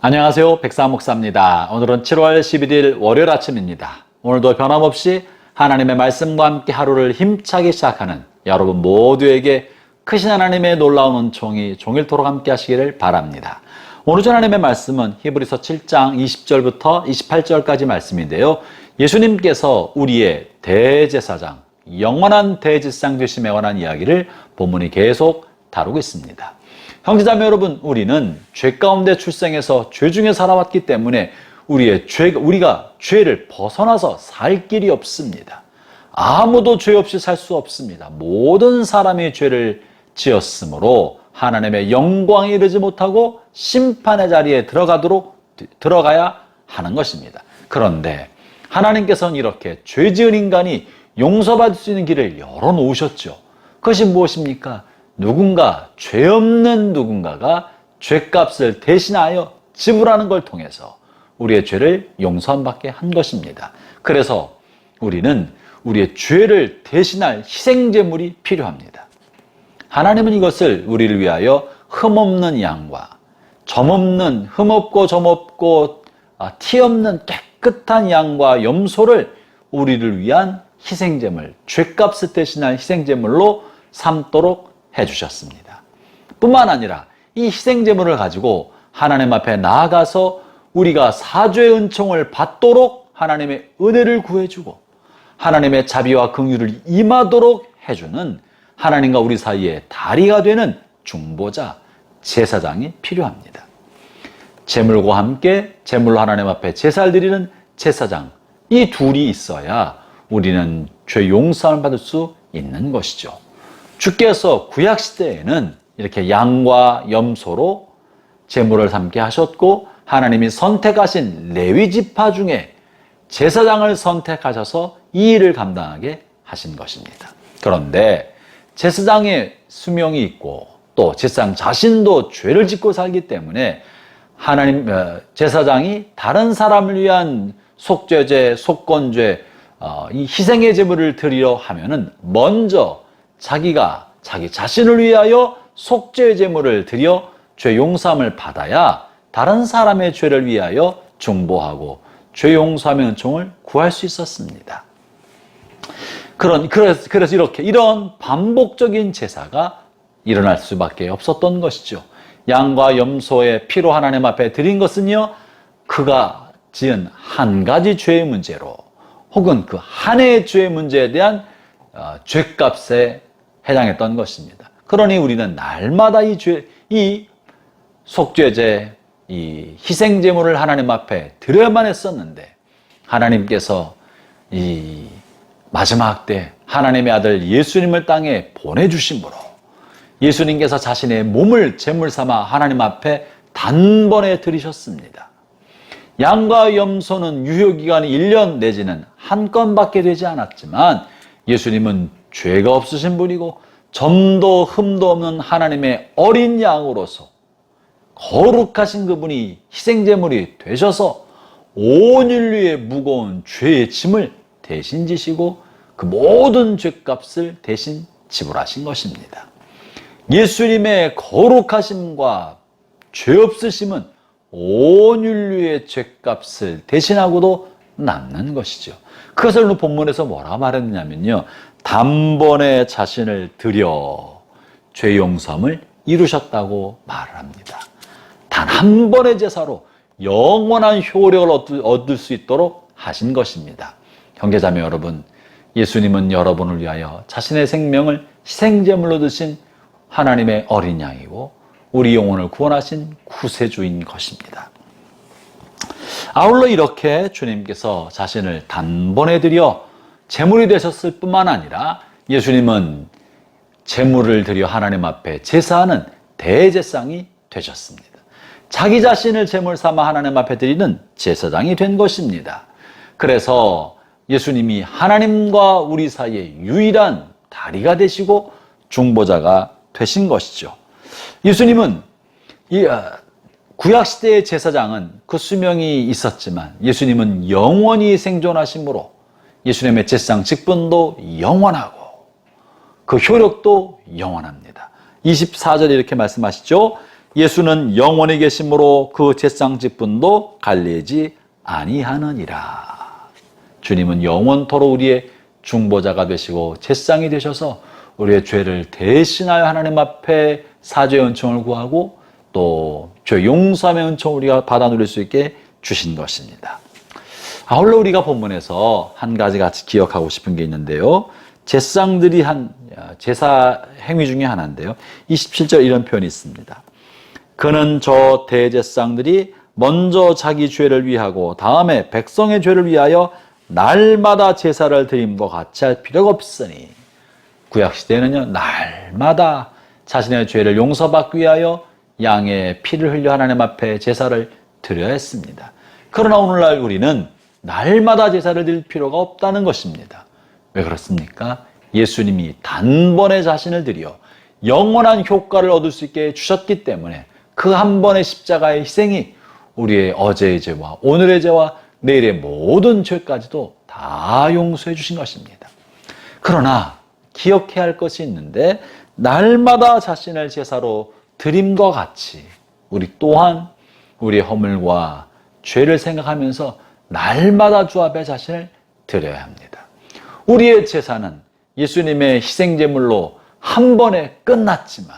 안녕하세요. 백사 목사입니다. 오늘은 7월 11일 월요일 아침입니다. 오늘도 변함없이 하나님의 말씀과 함께 하루를 힘차게 시작하는 여러분 모두에게 크신 하나님의 놀라운 은총이 종일토록 함께 하시기를 바랍니다. 오늘 전 하나님의 말씀은 히브리서 7장 20절부터 28절까지 말씀인데요. 예수님께서 우리의 대제사장, 영원한 대제사장 되심에 관한 이야기를 본문이 계속 다루고 있습니다. 형제자매 여러분, 우리는 죄 가운데 출생해서 죄 중에 살아왔기 때문에 우리가 죄를 벗어나서 살 길이 없습니다. 아무도 죄 없이 살 수 없습니다. 모든 사람이 죄를 지었으므로 하나님의 영광에 이르지 못하고 심판의 자리에 들어가야 하는 것입니다. 그런데 하나님께서는 이렇게 죄 지은 인간이 용서받을 수 있는 길을 열어놓으셨죠. 그것이 무엇입니까? 죄 없는 누군가가 죄값을 대신하여 지불하는 걸 통해서 우리의 죄를 용서받게 한 것입니다. 그래서 우리는 우리의 죄를 대신할 희생제물이 필요합니다. 하나님은 이것을 우리를 위하여 흠없는 양과 흠없고 점없고 티 없는 깨끗한 양과 염소를 우리를 위한 희생제물, 죄값을 대신할 희생제물로 삼도록 해주셨습니다. 뿐만 아니라 이 희생제물을 가지고 하나님 앞에 나아가서 우리가 사죄의 은총을 받도록 하나님의 은혜를 구해주고 하나님의 자비와 긍휼을 임하도록 해주는 하나님과 우리 사이에 다리가 되는 중보자, 제사장이 필요합니다. 제물과 함께 제물로 하나님 앞에 제사를 드리는 제사장, 이 둘이 있어야 우리는 죄 용서를 받을 수 있는 것이죠. 주께서 구약시대에는 이렇게 양과 염소로 제물을 삼게 하셨고 하나님이 선택하신 레위 지파 중에 제사장을 선택하셔서 이 일을 감당하게 하신 것입니다. 그런데 제사장의 수명이 있고 또 제사장 자신도 죄를 짓고 살기 때문에 제사장이 다른 사람을 위한 속죄제, 속건죄, 이 희생의 제물을 드리려 하면은 먼저 자기 자신을 위하여 속죄의 제물을 드려 죄 용서함을 받아야 다른 사람의 죄를 위하여 중보하고 죄 용서함의 은총을 구할 수 있었습니다. 그래서 이런 반복적인 제사가 일어날 수밖에 없었던 것이죠. 양과 염소의 피로 하나님 앞에 드린 것은요, 그가 지은 한 가지 죄의 문제로 혹은 그 한 해의 죄의 문제에 대한 죄값에 해당했던 것입니다. 그러니 우리는 날마다 이 속죄제, 이 희생제물을 하나님 앞에 드려야만 했었는데 하나님께서 이 마지막 때 하나님의 아들 예수님을 땅에 보내주심으로 예수님께서 자신의 몸을 제물 삼아 하나님 앞에 단번에 드리셨습니다. 양과 염소는 유효기간이 1년 내지는 한 건밖에 되지 않았지만 예수님은 죄가 없으신 분이고 점도 흠도 없는 하나님의 어린 양으로서 거룩하신 그분이 희생제물이 되셔서 온 인류의 무거운 죄의 짐을 대신 지시고 그 모든 죄값을 대신 지불하신 것입니다. 예수님의 거룩하심과 죄 없으심은 온 인류의 죄값을 대신하고도 남는 것이죠. 그것을 본문에서 뭐라 말했냐면요, 단번에 자신을 드려 죄 용서함을 이루셨다고 말을 합니다. 단 한 번의 제사로 영원한 효력을 얻을 수 있도록 하신 것입니다. 형제자매 여러분, 예수님은 여러분을 위하여 자신의 생명을 희생제물로 드신 하나님의 어린 양이고 우리 영혼을 구원하신 구세주인 것입니다. 아울러 이렇게 주님께서 자신을 단번에 드려 제물이 되셨을 뿐만 아니라 예수님은 제물을 드려 하나님 앞에 제사하는 대제사장이 되셨습니다. 자기 자신을 제물 삼아 하나님 앞에 드리는 제사장이 된 것입니다. 그래서 예수님이 하나님과 우리 사이의 유일한 다리가 되시고 중보자가 되신 것이죠. 예수님은 구약시대의 제사장은 그 수명이 있었지만 예수님은 영원히 생존하심으로 예수님의 제사장 직분도 영원하고 그 효력도 영원합니다. 24절에 이렇게 말씀하시죠. 예수는 영원히 계심으로 그 제상 직분도 갈리지 아니하느니라. 주님은 영원토록 우리의 중보자가 되시고 제상이 되셔서 우리의 죄를 대신하여 하나님 앞에 사죄의 은총을 구하고 또 죄 용서함의 은총을 우리가 받아 누릴 수 있게 주신 것입니다. 아울러 우리가 본문에서 한 가지 같이 기억하고 싶은 게 있는데요. 제상들이 한 제사 행위 중에 하나인데요. 27절 이런 표현이 있습니다. 그는 저 대제상들이 먼저 자기 죄를 위하고 다음에 백성의 죄를 위하여 날마다 제사를 드림과 같이 할 필요가 없으니, 구약시대에는요 날마다 자신의 죄를 용서받기 위하여 양의 피를 흘려 하나님 앞에 제사를 드려야 했습니다. 그러나 오늘날 우리는 날마다 제사를 드릴 필요가 없다는 것입니다. 왜 그렇습니까? 예수님이 단번에 자신을 드려 영원한 효과를 얻을 수 있게 주셨기 때문에 그 한 번의 십자가의 희생이 우리의 어제의 죄와 오늘의 죄와 내일의 모든 죄까지도 다 용서해 주신 것입니다. 그러나 기억해야 할 것이 있는데, 날마다 자신을 제사로 드림과 같이 우리 또한 우리의 허물과 죄를 생각하면서 날마다 주 앞에 자신을 드려야 합니다. 우리의 제사는 예수님의 희생제물로 한 번에 끝났지만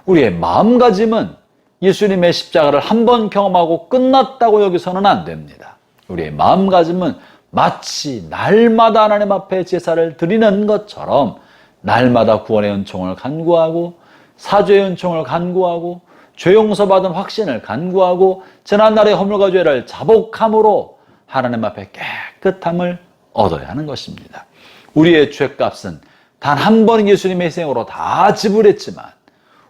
우리의 마음가짐은 예수님의 십자가를 한 번 경험하고 끝났다고 여기서는 안 됩니다. 우리의 마음가짐은 마치 날마다 하나님 앞에 제사를 드리는 것처럼 날마다 구원의 은총을 간구하고 사죄의 은총을 간구하고 죄 용서받은 확신을 간구하고 지난날의 허물과 죄를 자복함으로 하나님 앞에 깨끗함을 얻어야 하는 것입니다. 우리의 죄값은 단 한 번 예수님의 희생으로 다 지불했지만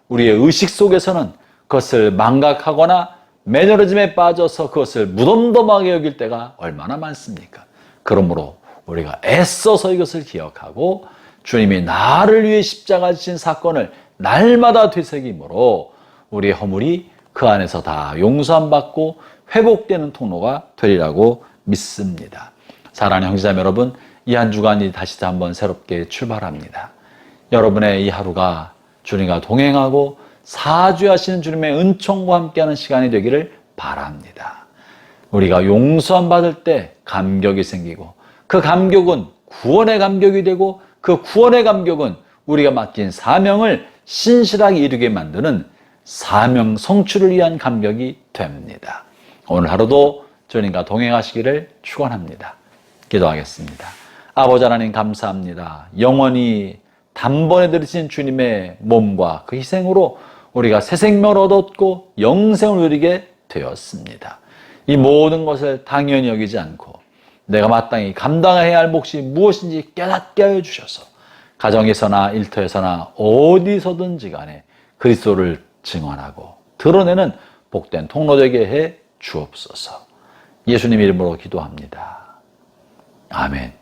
우리의 의식 속에서는 그것을 망각하거나 매너리즘에 빠져서 그것을 무덤덤하게 여길 때가 얼마나 많습니까? 그러므로 우리가 애써서 이것을 기억하고 주님이 나를 위해 십자가 지신 사건을 날마다 되새김으로 우리의 허물이 그 안에서 다 용서함 받고 회복되는 통로가 되리라고 믿습니다. 사랑하는 형제자매 여러분, 이 한 주간이 다시 한번 새롭게 출발합니다. 여러분의 이 하루가 주님과 동행하고 사죄하시는 주님의 은총과 함께하는 시간이 되기를 바랍니다. 우리가 용서함 받을 때 감격이 생기고 그 감격은 구원의 감격이 되고 그 구원의 감격은 우리가 맡긴 사명을 신실하게 이루게 만드는 사명 성취를 위한 감격이 됩니다. 오늘 하루도 주님과 동행하시기를 축원합니다. 기도하겠습니다. 아버지 하나님 감사합니다. 영원히 단번에 들으신 주님의 몸과 그 희생으로 우리가 새 생명을 얻었고 영생을 누리게 되었습니다. 이 모든 것을 당연히 여기지 않고 내가 마땅히 감당해야 할 몫이 무엇인지 깨닫게 하여 주셔서 가정에서나 일터에서나 어디서든지 간에 그리스도를 증언하고 드러내는 복된 통로 되게 해 주옵소서. 예수님 이름으로 기도합니다. 아멘.